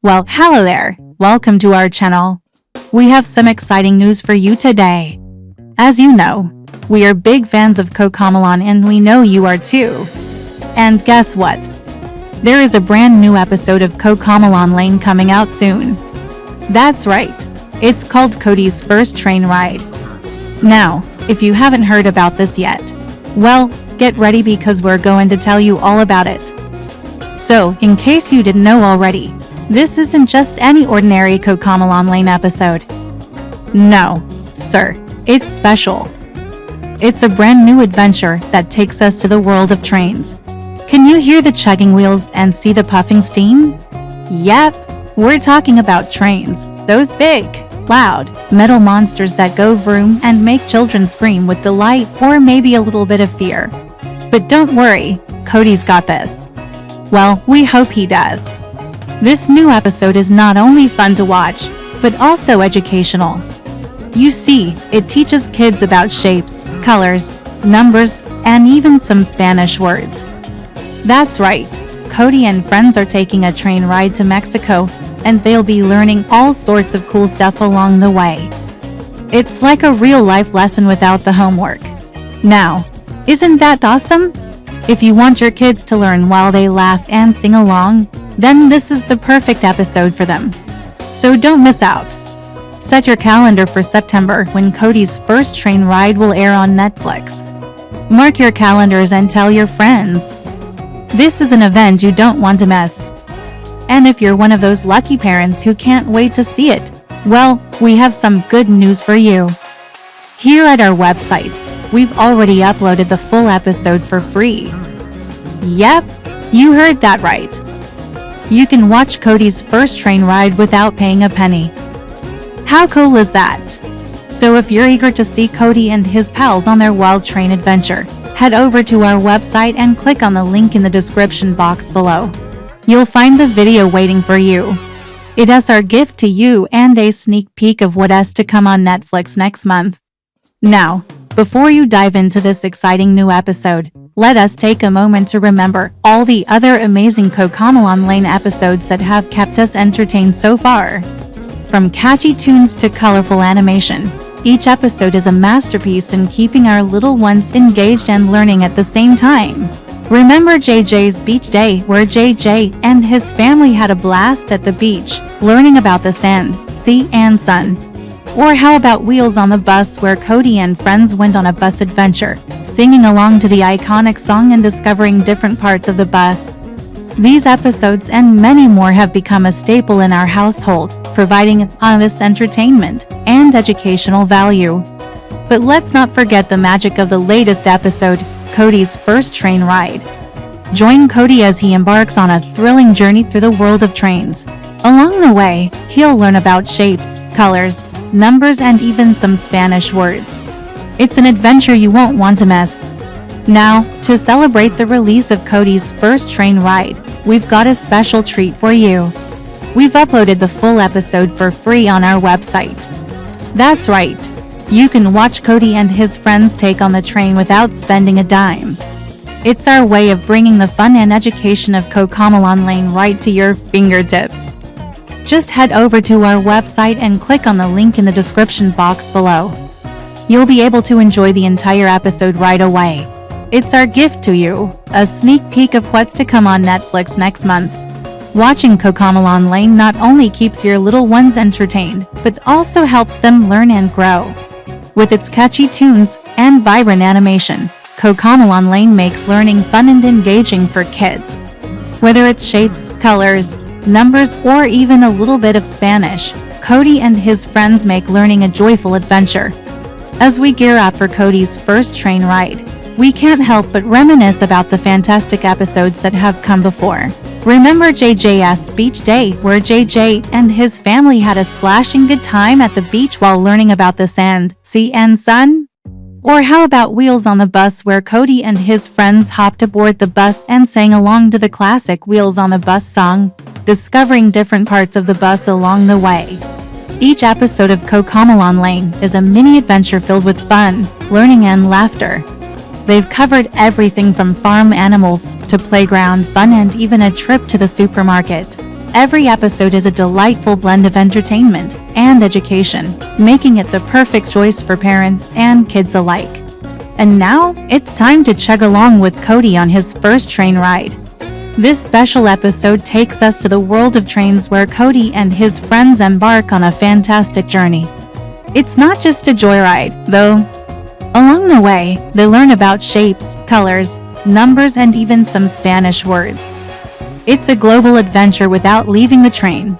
Well, hello there. Welcome to our channel. We have some exciting news for you today. As you know, we are big fans of CoComelon and we know you are too. And guess what? There is a brand new episode of CoComelon Lane coming out soon. That's right. It's called Cody's First Train Ride. Now, if you haven't heard about this yet, well, get ready because we're going to tell you all about it. So, in case you didn't know already, this isn't just any ordinary CoComelon Lane episode. No, sir, it's special. It's a brand new adventure that takes us to the world of trains. Can you hear the chugging wheels and see the puffing steam? Yep, we're talking about trains, those big, loud, metal monsters that go vroom and make children scream with delight or maybe a little bit of fear. But don't worry, Cody's got this. Well, we hope he does. This new episode is not only fun to watch, but also educational. You see, it teaches kids about shapes, colors, numbers, and even some Spanish words. That's right, Cody and friends are taking a train ride to Mexico, and they'll be learning all sorts of cool stuff along the way. It's like a real-life lesson without the homework. Now, isn't that awesome? If you want your kids to learn while they laugh and sing along, then this is the perfect episode for them. So don't miss out. Set your calendar for September when Cody's First Train Ride will air on Netflix. Mark your calendars and tell your friends. This is an event you don't want to miss. And if you're one of those lucky parents who can't wait to see it, well, we have some good news for you. Here at our website, we've already uploaded the full episode for free. Yep, you heard that right. You can watch Cody's First Train Ride without paying a penny. How cool is that? So if you're eager to see Cody and his pals on their wild train adventure, head over to our website and click on the link in the description box below. You'll find the video waiting for you. It is our gift to you and a sneak peek of what's to come on Netflix next month. Now, before you dive into this exciting new episode, let us take a moment to remember all the other amazing CoComelon Lane episodes that have kept us entertained so far. From catchy tunes to colorful animation, each episode is a masterpiece in keeping our little ones engaged and learning at the same time. Remember JJ's Beach Day, where JJ and his family had a blast at the beach, learning about the sand, sea, and sun. Or how about Wheels on the Bus, where Cody and friends went on a bus adventure, singing along to the iconic song and discovering different parts of the bus. These episodes and many more have become a staple in our household, providing honest entertainment and educational value. But let's not forget the magic of the latest episode, Cody's First Train Ride. Join Cody as he embarks on a thrilling journey through the world of trains. Along the way, he'll learn about shapes, colors, numbers, and even some Spanish words. It's an adventure you won't want to miss. Now, to celebrate the release of Cody's First Train Ride, we've got a special treat for you. We've uploaded the full episode for free on our website. That's right, you can watch Cody and his friends take on the train without spending a dime. It's our way of bringing the fun and education of CoComelon Lane right to your fingertips. Just head over to our website and click on the link in the description box below. You'll be able to enjoy the entire episode right away. It's our gift to you, a sneak peek of what's to come on Netflix next month. Watching CoComelon Lane not only keeps your little ones entertained, but also helps them learn and grow. With its catchy tunes and vibrant animation, CoComelon Lane makes learning fun and engaging for kids. Whether it's shapes, colors, numbers, or even a little bit of Spanish, Cody and his friends make learning a joyful adventure. As we gear up for Cody's First Train Ride, we can't help but reminisce about the fantastic episodes that have come before. Remember JJ's Beach Day, where JJ and his family had a splashing good time at the beach while learning about the sand, sea, and sun? Or how about Wheels on the Bus, where Cody and his friends hopped aboard the bus and sang along to the classic Wheels on the Bus song, discovering different parts of the bus along the way. Each episode of CoComelon Lane is a mini adventure filled with fun, learning, and laughter. They've covered everything from farm animals to playground fun and even a trip to the supermarket. Every episode is a delightful blend of entertainment and education, making it the perfect choice for parents and kids alike. And now, it's time to chug along with Cody on his first train ride. This special episode takes us to the world of trains where Cody and his friends embark on a fantastic journey. It's not just a joyride, though. Along the way, they learn about shapes, colors, numbers, and even some Spanish words. It's a global adventure without leaving the train.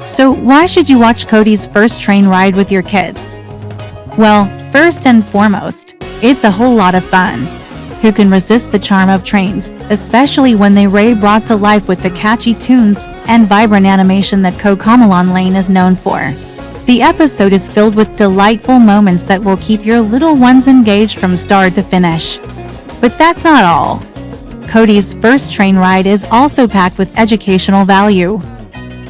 So why should you watch Cody's first train ride with your kids? Well, first and foremost, it's a whole lot of fun. Who can resist the charm of trains, especially when they're brought to life with the catchy tunes and vibrant animation that CoComelon Lane is known for? The episode is filled with delightful moments that will keep your little ones engaged from start to finish. But that's not all. Cody's first train ride is also packed with educational value.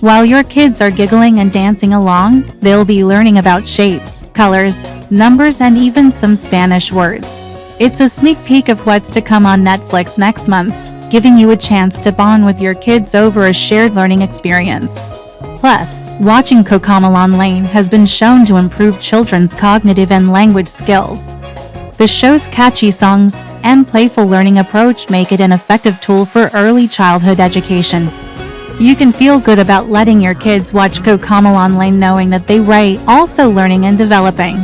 While your kids are giggling and dancing along, they'll be learning about shapes, colors, numbers, and even some Spanish words. It's a sneak peek of what's to come on Netflix next month, giving you a chance to bond with your kids over a shared learning experience. Plus, watching CoComelon Lane has been shown to improve children's cognitive and language skills. The show's catchy songs and playful learning approach make it an effective tool for early childhood education. You can feel good about letting your kids watch CoComelon Lane knowing that they're also learning and developing.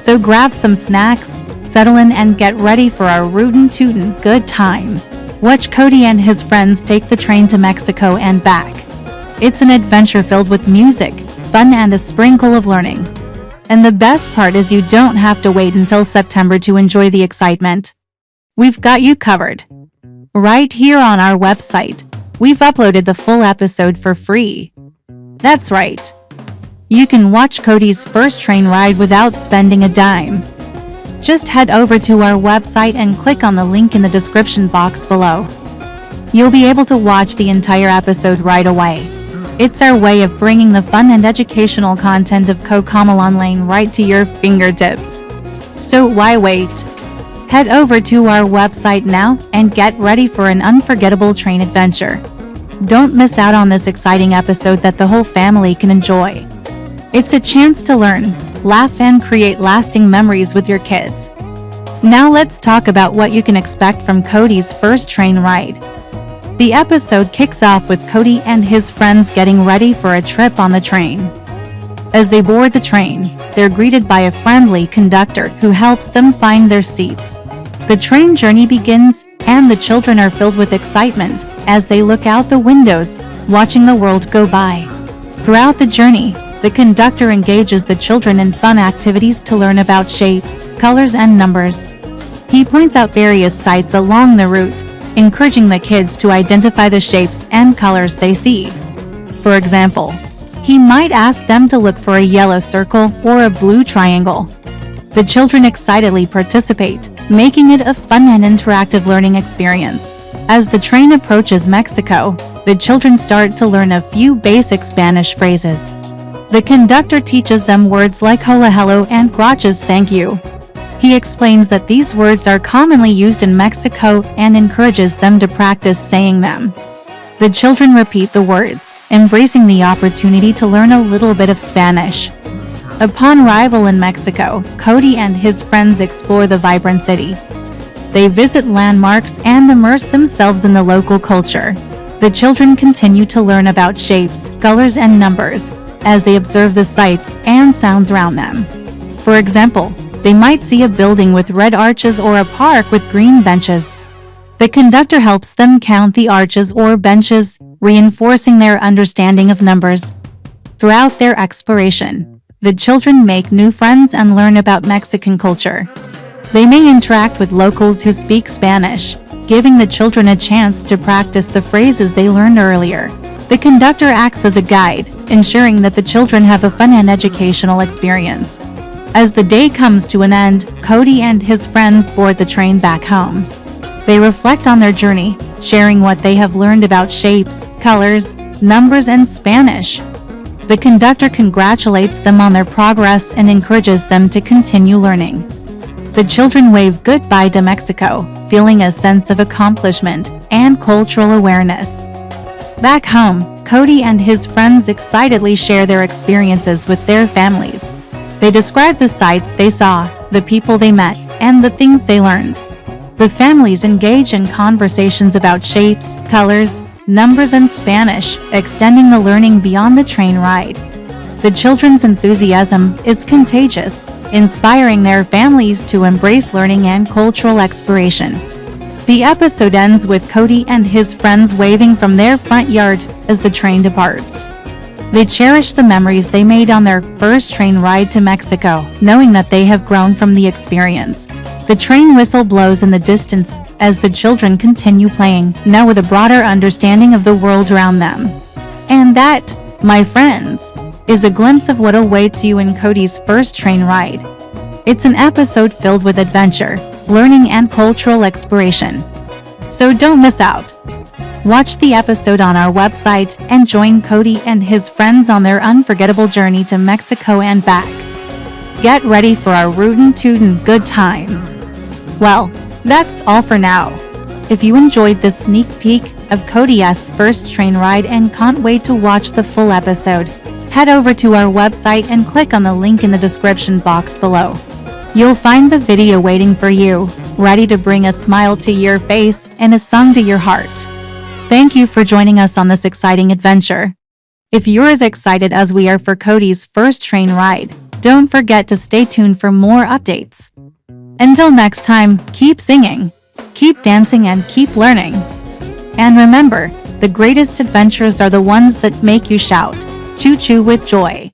So grab some snacks, settle in, and get ready for a rootin' tootin' good time. Watch Cody and his friends take the train to Mexico and back. It's an adventure filled with music, fun, and a sprinkle of learning. And the best part is you don't have to wait until September to enjoy the excitement. We've got you covered. Right here on our website, we've uploaded the full episode for free. That's right. You can watch Cody's first train ride without spending a dime. Just head over to our website and click on the link in the description box below. You'll be able to watch the entire episode right away. It's our way of bringing the fun and educational content of CoComelon Lane right to your fingertips. So why wait? Head over to our website now and get ready for an unforgettable train adventure. Don't miss out on this exciting episode that the whole family can enjoy. It's a chance to learn, laugh, and create lasting memories with your kids. Now let's talk about what you can expect from Cody's first train ride. The episode kicks off with Cody and his friends getting ready for a trip on the train. As they board the train, they're greeted by a friendly conductor who helps them find their seats. The train journey begins, and the children are filled with excitement as they look out the windows, watching the world go by. Throughout the journey, the conductor engages the children in fun activities to learn about shapes, colors, and numbers. He points out various sights along the route, encouraging the kids to identify the shapes and colors they see. For example, he might ask them to look for a yellow circle or a blue triangle. The children excitedly participate, making it a fun and interactive learning experience. As the train approaches Mexico, the children start to learn a few basic Spanish phrases. The conductor teaches them words like hola, hello, and gracias, thank you. He explains that these words are commonly used in Mexico and encourages them to practice saying them. The children repeat the words, embracing the opportunity to learn a little bit of Spanish. Upon arrival in Mexico, Cody and his friends explore the vibrant city. They visit landmarks and immerse themselves in the local culture. The children continue to learn about shapes, colors, and numbers as they observe the sights and sounds around them. For example, they might see a building with red arches or a park with green benches. The conductor helps them count the arches or benches, reinforcing their understanding of numbers. Throughout their exploration, the children make new friends and learn about Mexican culture. They may interact with locals who speak Spanish, giving the children a chance to practice the phrases they learned earlier. The conductor acts as a guide, ensuring that the children have a fun and educational experience. As the day comes to an end, Cody and his friends board the train back home. They reflect on their journey, sharing what they have learned about shapes, colors, numbers, and Spanish. The conductor congratulates them on their progress and encourages them to continue learning. The children wave goodbye to Mexico, feeling a sense of accomplishment and cultural awareness. Back home, Cody and his friends excitedly share their experiences with their families. They describe the sights they saw, the people they met, and the things they learned. The families engage in conversations about shapes, colors, numbers, and Spanish, extending the learning beyond the train ride. The children's enthusiasm is contagious, inspiring their families to embrace learning and cultural exploration. The episode ends with Cody and his friends waving from their front yard as the train departs. They cherish the memories they made on their first train ride to Mexico, knowing that they have grown from the experience. The train whistle blows in the distance as the children continue playing, now with a broader understanding of the world around them. And that, my friends, is a glimpse of what awaits you in Cody's first train ride. It's an episode filled with adventure, learning, and cultural exploration. So don't miss out. Watch the episode on our website and join Cody and his friends on their unforgettable journey to Mexico and back. Get ready for a rootin' tootin' good time. Well, that's all for now. If you enjoyed this sneak peek of Cody's first train ride and can't wait to watch the full episode, head over to our website and click on the link in the description box below. You'll find the video waiting for you, ready to bring a smile to your face and a song to your heart. Thank you for joining us on this exciting adventure. If you're as excited as we are for Cody's first train ride, don't forget to stay tuned for more updates. Until next time, keep singing, keep dancing, and keep learning. And remember, the greatest adventures are the ones that make you shout, choo-choo with joy.